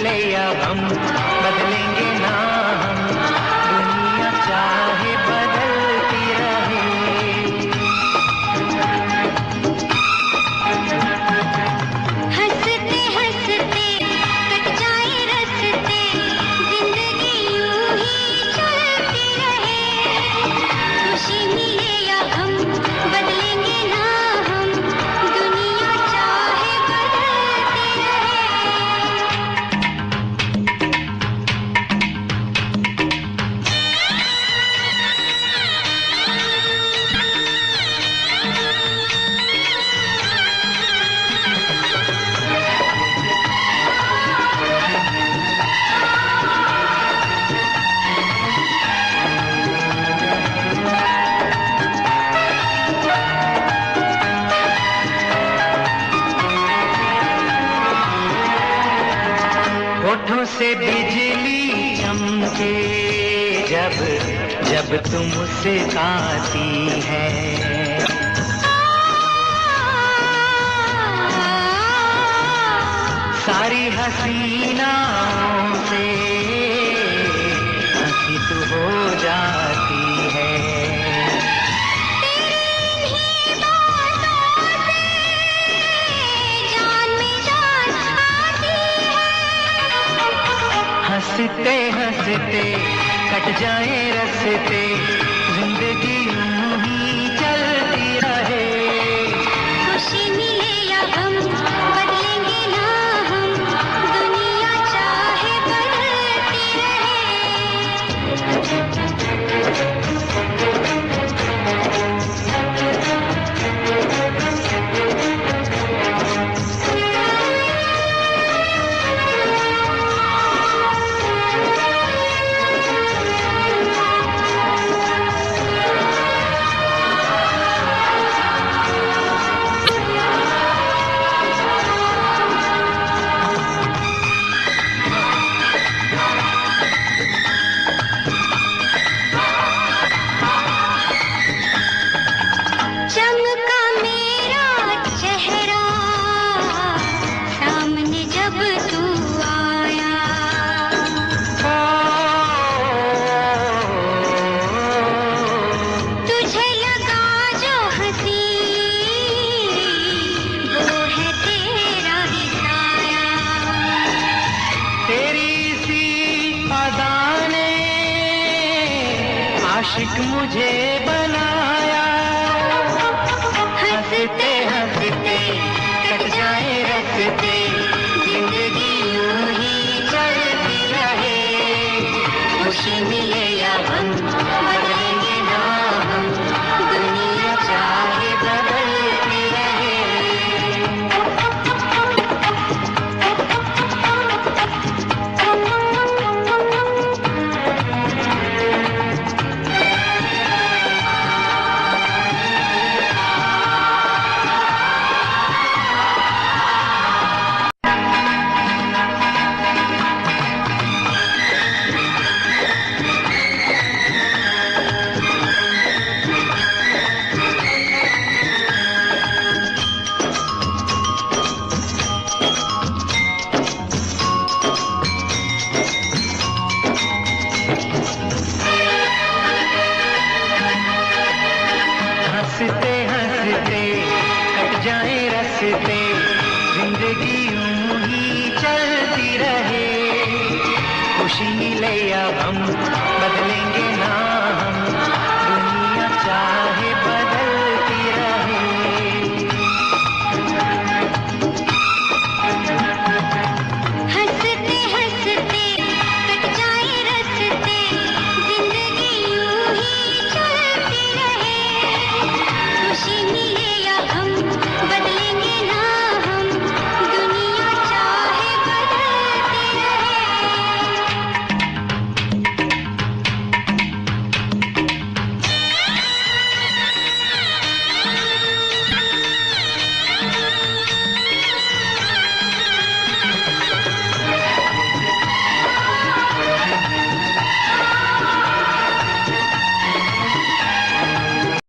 मिले अब हम बदलेंगे ना हम, दुनिया चाहे बदलती रहे। हंसते हंसते कट जाए रस्ते, जिंदगी यूं ही चलती रहे। खुशी मिले या हम बदलेंगे ना हम, दुनिया चाहे बदलती रहे। होठों से बिजली चमके जब जब तुम मुस्कुराती है, सारी हसीनाओं से हंसी तू हो जाती है। हंसते हंसते कट जाए रस्ते, जिंदगी यूं ही चलती रहे। खुशी मिले या हम बदलेंगे ना हम, दुनिया चाहे बदलती रहे। चमका मेरा चेहरा सामने जब तू आया, तुझे लगा जो हंसी वो है तेरा ही साया। तेरी सी अदा ने आशिक मुझे बनाया। हंसते हंसते कट जाए रस्ते, जिंदगी यूं ही चलती रहे। खुशी मिले या हम बदलेंगे ना हम, दुनिया चाहे बदलती रहे। हंसते हंसते कट जाए रस्ते, जिंदगी यूं ही चलती रहे। खुशी मिले अब हम बदलेंगे